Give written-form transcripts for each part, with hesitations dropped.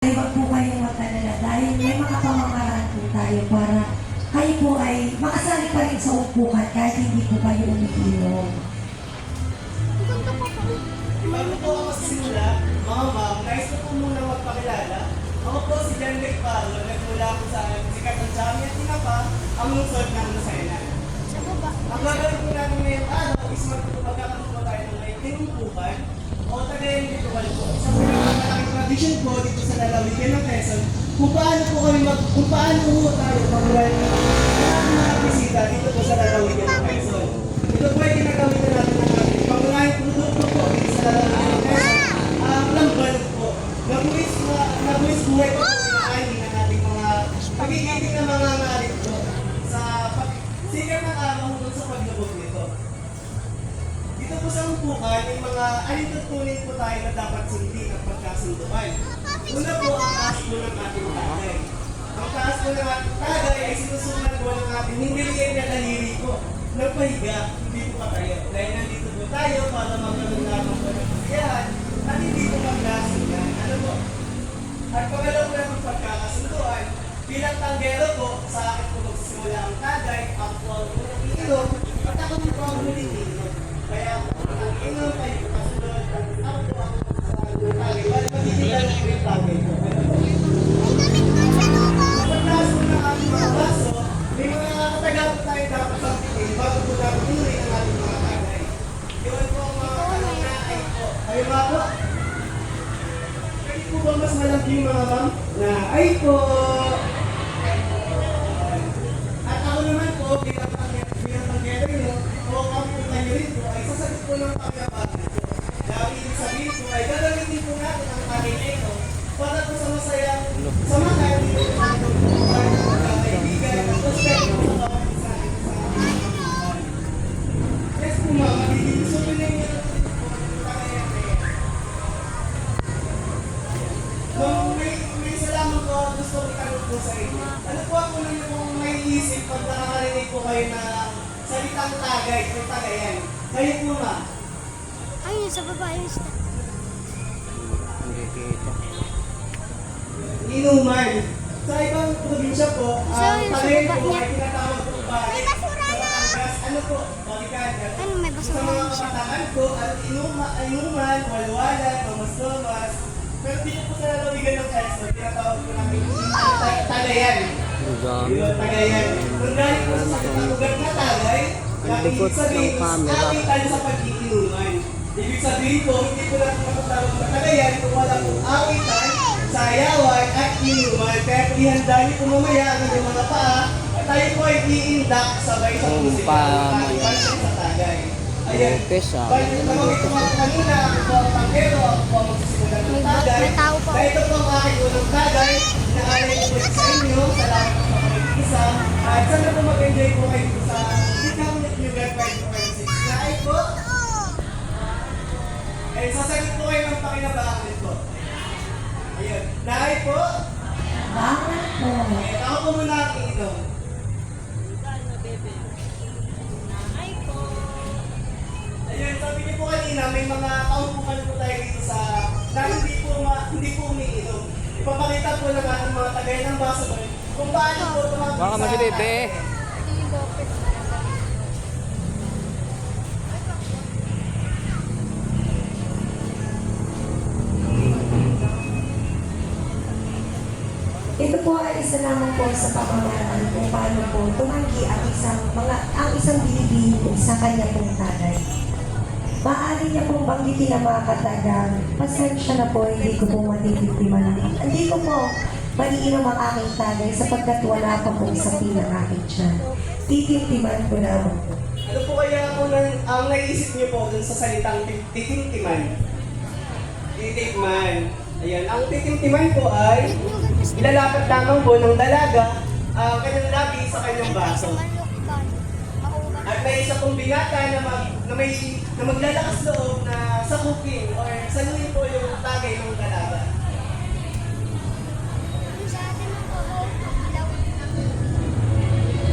Ay, wag po kayong magkalala dahil may mga pamamaraan po tayo para kayo po ay makasali pa rin sa upukan kahit hindi po kayo umiinom. Bago po ako simula, mga ma'am, nais ko po muna magpakilala. Ako po si Jan Rick Palo, nagmula po sa sikat ng Jami at Tinapa, ang lungsod ng Lucena. Ang gagawin po natin ngayong araw is magkakaroon po tayo ng maikling upukan o tagayin ritual po. Isang pinakamalaking tradition po dito sa lalawigan ng Quezon kung paano po tayo mag-run ng mga bisita dito po sa lalawigan ng Quezon. Ito po ay ginagawin na natin ng ating pangunahing produkto po dito sa lalawigan ng Quezon, ang lambalog po. Nabuwis buhay po pinakain ng ating mga pagigiting na mga ngarit po sa sikat ng araw hanggang sa paglubog nito. Dito po sa upukan, may mga alintutunin po tayo na dapat sundin at pagkasunduan. Una po ang taas po ng ating tagay. Ang taas po ng ating tagay ay sinusunan po ng ating hindi rin na daliri po. Nagpahiga, hindi po patayo. Dahil nandito po tayo para magkaroon natin po ng kasiyahan at hindi po magkasundan. Ano po? At pangalaw po ng pagkakasunduan, bilang tanggero po, sa akin po magsisimula ang tagay, ako po ang unang iinom, at ako po ang huling iinom. Kaya ako po ang iinom, kayo po kasunod, at ako po ang tagay. Bali magtitigan po yung tagay po. Kapag taas po ng ating mga baso, may mga nakatagal po tayo dapat pagtitin bago po dapat inuwi ang ating mga tagay. Yun po ang mga kanangay po. Kayo mga po? Pwede po ba mas malaki mga ma'am? Na ay po! At ako naman po, bilang pangyero nyo, o kami po tayo rin po, ay sasagot po ng pagkabago po. Dahil ibig sabihin po ay gagamitin po natin ang ating ito para po sa masayang samahan dito po ang pagpupuan ng mga kaibigan at prospecto sa bawat isa dito sa ating pagpupuan. Yes po ma'am, magiging souvenir nyo na po dito po kaya. Ma'am, may salamat po gusto ko itanong po sa inyo. Ano po ako nyo kung may isip pag nakakarinig po kayo na salitang tagay o tagayan? Kayo po ma'am. Ayun, sa baba, ayun sa... Inuman. Sa ibang probinsya po, ang Sa tagay baba po niya. ay tinatawag po ba? May basura Sa na! Batangas, ano po? Balikan. Ano, may Sa basura mga na siya. kabataan po, at inuman, walwalan, mamas-lomas. Pero dito po sa lalawigan ng Quezon, tinatawag po namin tagayan. Yun, tagayan. Kung galing po sa lugar na tagay, ibig sabihin, ating tayo sa pag-iinuman. Ibig sabihin po, hindi po natin makatawag na tagayan kung wala pong awitan, sayawan, at inuman. Kaya kung ihanda niyo po mamaya ang inyong mga paa, at tayo po ay i-induct sabay sa musika ng ating pansin sa tagay. Ayan. Balik na mga ito mga kanina, ako po ang tanggero, ako po ang magsisimula ng tagay. May tao pa. Dahil ito po ang aking unang tagay, inaalay ko po sa inyo, salamat po sa pag-isa. At sana po mag-enjoy po kayo sa Ikaw Net New God 5.6. Naay po? Eh, sasagot po kayo ng pakinabangan po. Ayun. Naay po? Bakit po? Eh, ako po muna ang iinom. Ayun, sabi niyo po kanina, may mga kaupukan po tayo dito sa na hindi po umiinom. Ipapakita po ng ating mga tagay ng baso ko kung paano po tumagin sa... Baka magdede. Ito po ay isa lamang po sa pamamaraan kung paano po tumanggi ang isang binibini sa kanya pong tagay. Maaari niya pong banggitin ang mga katagang, pasensya na po, hindi ko po matititiman. Hindi ko po maiinom ang aking tagay sapagkat wala pa po isang pinang aking tiyan. Titintiman ko lamang po. Ano po kaya ang naisip niyo po dun sa salitang titintiman? Titikman. Ayan, ang titintiman po ay ilalapit lamang po ng dalaga ang kanyang labi sa kanyang baso. At may isa pong binata na maglalakas loob na sa cooking or saluhin po yung tagay ng dalaga.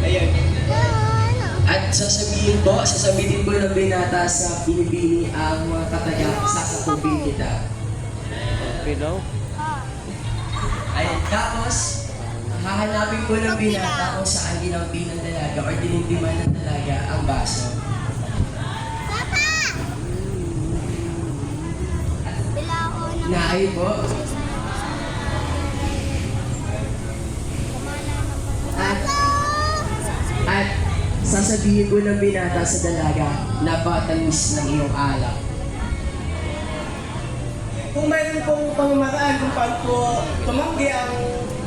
Ayan. At sasabihin po ng binata sa binibini ang mga kataga sa katubig kita. Okay daw. Ah. Tapos, hahanapin po ng binata kung saan dinampi ng dalaga or dinimpiman ng dalaga ang baso. Papa! Bila ako ng... Naay po. At sasabihin po ng binata sa dalaga, napakatamis ng iyong alak. Kung mayroon pong pamamaraan kung paano po tumanggi ang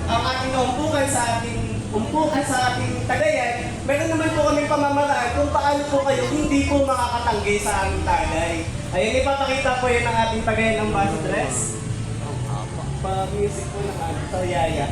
ating umpukan sa ating tagayan, meron naman po kaming pamamaraan kung paano po kayo hindi po makakatanggi sa aming tagay. Ayun, ipapakita po yun ng ating tagayan ng baso dress. Pa-music po ng ating yaya.